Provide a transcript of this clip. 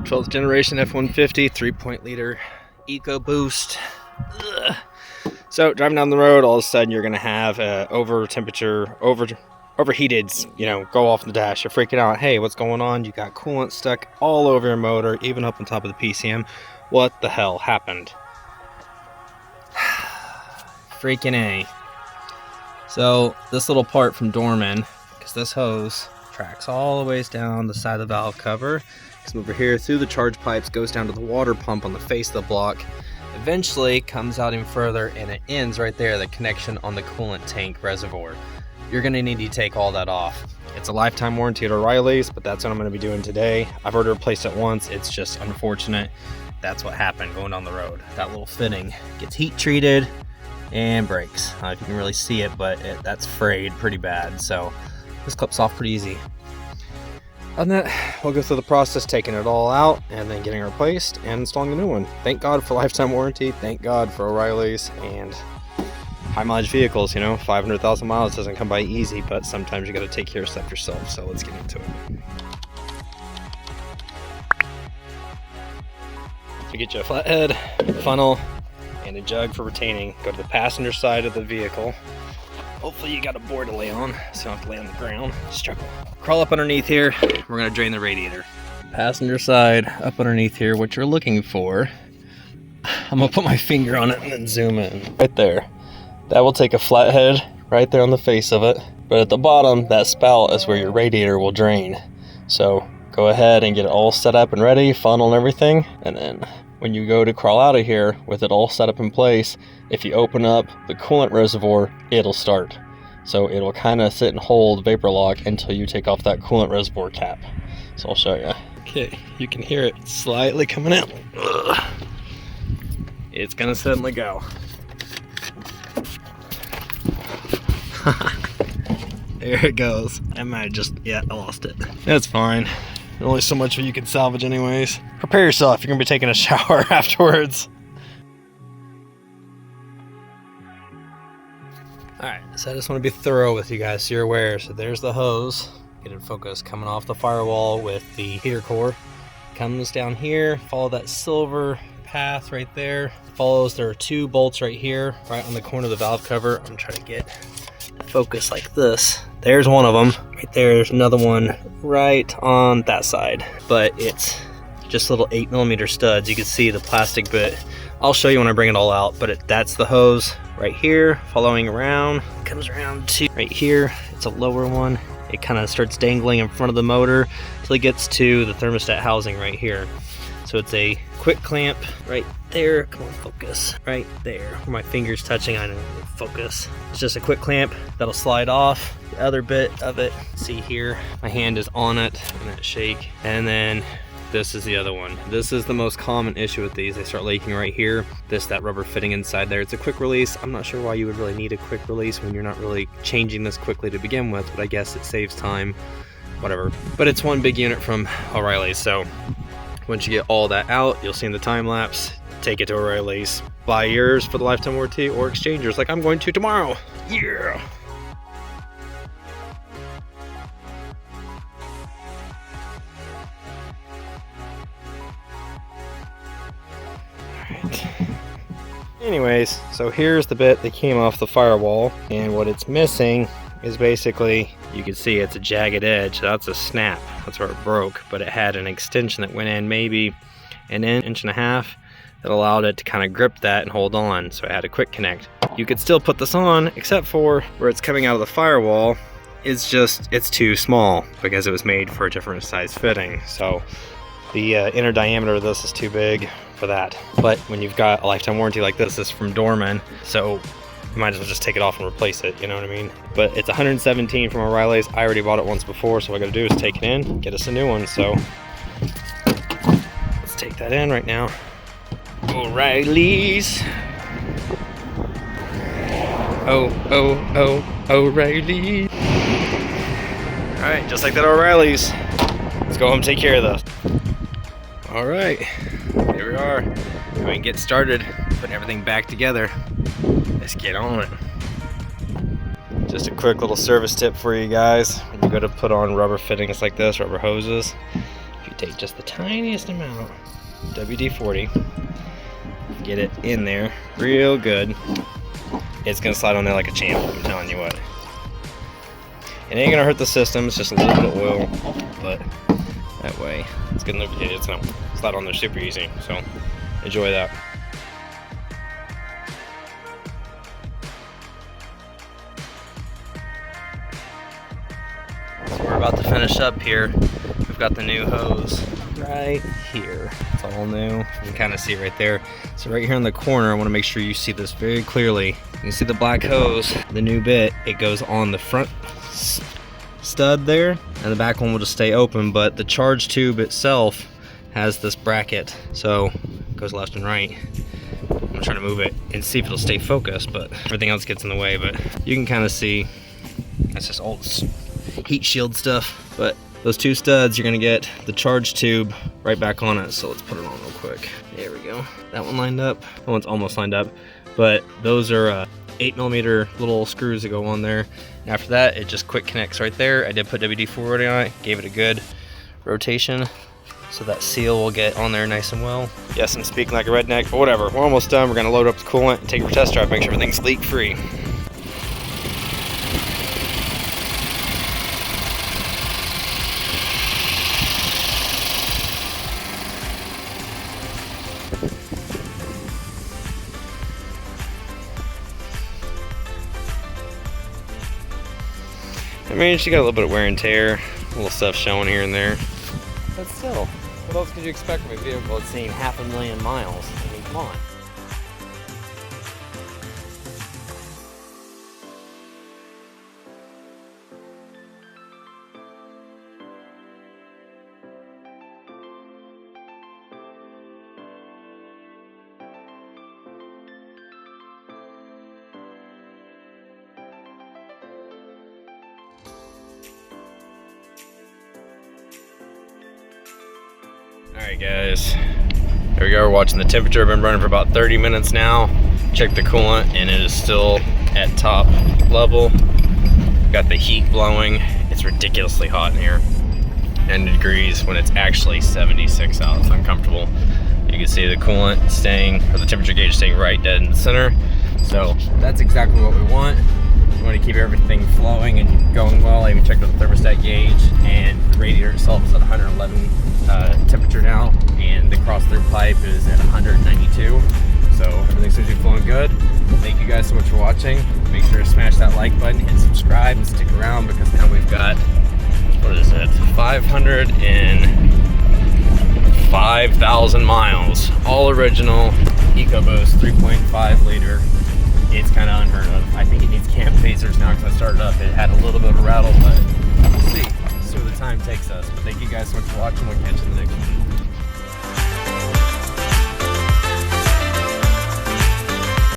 12th generation F-150 3.0 Liter Ecoboost. Ugh. So driving down the road, all of a sudden you're gonna have overheated, go off the dash. You're freaking out. Hey, what's going on? You got coolant stuck all over your motor, even up on top of the PCM. What the hell happened? Freaking A. So this little part from Dorman, because this hose tracks all the ways down the side of the valve cover, comes over here through the charge pipes, goes down to the water pump on the face of the block, eventually comes out even further, and it ends right there, the connection on the coolant tank reservoir. You're gonna need to take all that off. It's a lifetime warranty at O'Reilly's, but that's what I'm gonna be doing today. I've already replaced it once. It's just unfortunate. That's what happened going down the road. That little fitting gets heat treated and breaks. I don't know if you can really see it, but that's frayed pretty bad. So this clips off pretty easy. On that, we'll go through the process, taking it all out and then getting it replaced and installing a new one. Thank God for lifetime warranty. Thank God for O'Reilly's and high mileage vehicles. 500,000 miles doesn't come by easy, but sometimes you got to take care of stuff yourself. So let's get into it. So get you a flathead, funnel, and a jug for retaining. Go to the passenger side of the vehicle. Hopefully you got a board to lay on, so you don't have to lay on the ground. Struggle. Crawl up underneath here. We're gonna drain the radiator. Passenger side, up underneath here, what you're looking for. I'm gonna put my finger on it and then zoom in. Right there. That will take a flathead right there on the face of it. But at the bottom, that spout is where your radiator will drain. So go ahead and get it all set up and ready, funnel and everything. And then when you go to crawl out of here with it all set up in place, if you open up the coolant reservoir, it'll start. So it'll kind of sit and hold vapor lock until you take off that coolant reservoir cap. So I'll show you. Okay, you can hear it slightly coming out. Ugh. It's gonna suddenly go. There it goes. I might just, I lost it. That's fine. There's only so much of you can salvage anyways. Prepare yourself, you're gonna be taking a shower afterwards. Alright, so I just want to be thorough with you guys so you're aware. So there's the hose. Get it focused coming off the firewall with the heater core. Comes down here, follow that silver path right there. Follows, there are two bolts right here, right on the corner of the valve cover. I'm trying to get focus like this. There's one of them. Right there's another one right on that side. But it's just little 8mm studs. You can see the plastic bit. I'll show you when I bring it all out, but that's the hose right here, following around, comes around to right here. It's a lower one. It kind of starts dangling in front of the motor till it gets to the thermostat housing right here. So it's a quick clamp right there. Come on, focus. Right there, where my finger's touching, I know, focus. It's just a quick clamp that'll slide off. The other bit of it, see here, my hand is on it in that shake. And then this is the other one. This is the most common issue with these. They start leaking right here. That rubber fitting inside there. It's a quick release. I'm not sure why you would really need a quick release when you're not really changing this quickly to begin with, but I guess it saves time, whatever. But it's one big unit from O'Reilly's. So once you get all that out, you'll see in the time lapse, take it to O'Reilly's, buy yours for the lifetime warranty or exchange yours like I'm going to tomorrow. Yeah. Anyways, so here's the bit that came off the firewall, and what it's missing is basically, you can see it's a jagged edge. That's a snap. That's where it broke, but it had an extension that went in maybe an inch and a half that allowed it to kind of grip that and hold on. So it had a quick connect. You could still put this on, except for where it's coming out of the firewall. It's too small because it was made for a different size fitting. So the inner diameter of this is too big for that. But when you've got a lifetime warranty like this is from Dorman, so you might as well just take it off and replace it, you know what I mean? But it's $117 from O'Reilly's. I already bought it once before, so what I gotta do is take it in, get us a new one. So let's take that in right now. O'Reilly's. O'Reilly's. All right, just like that O'Reilly's. Let's go home and take care of this. All right, here we are. We can get started putting everything back together. Let's get on it. Just a quick little service tip for you guys. When you go to put on rubber fittings like this, rubber hoses, if you take just the tiniest amount, WD-40, get it in there real good. It's gonna slide on there like a champ, I'm telling you what. It ain't gonna hurt the system, it's just a little bit of oil, but that way it's gonna lubricate it. It's gonna slide on there super easy, so enjoy that. So we're about to finish up here. We've got the new hose right here. It's all new. You can kind of see it right there. So right here in the corner, I want to make sure you see this very clearly. You can see the black hose, the new bit. It goes on the front stud there, and the back one will just stay open, but the charge tube itself has this bracket, so it goes left and right. I'm gonna try to move it and see if it'll stay focused, but everything else gets in the way. But you can kind of see that's just old heat shield stuff. But those two studs, you're gonna get the charge tube right back on it. So let's put it on real quick. There we go. That one lined up. That one's almost lined up, but those are 8mm little screws that go on there. And after that, it just quick connects right there. I did put WD-40 on it, gave it a good rotation, so that seal will get on there nice and well. Yes, I'm speaking like a redneck, but whatever. We're almost done. We're gonna load up the coolant and take it for a test drive, make sure everything's leak free. I mean, she got a little bit of wear and tear, little stuff showing here and there. But still, what else could you expect from a vehicle that's seen 500,000 miles? I mean, come on. Alright guys, there we go, we're watching the temperature. I've been running for about 30 minutes now. Check the coolant and it is still at top level. Got the heat blowing. It's ridiculously hot in here. 90 degrees when it's actually 76 out. It's uncomfortable. You can see the coolant staying, or the temperature gauge staying right dead in the center. So that's exactly what we want. We want to keep everything flowing and going well. I even checked out the thermostat gauge, and the radiator itself is at 111 temperature now, and the cross-through pipe is at 192. So everything seems to be flowing good. Thank you guys so much for watching. Make sure to smash that like button and subscribe and stick around, because now we've got, what is it, 505,000 miles, all original Ecoboost 3.5 liter. It's kind of unheard of. I think it needs cam phasers now, because I started up, it had a little bit of a rattle, but we'll see where the time takes us. But thank you guys so much for watching. We'll catch you in the next one.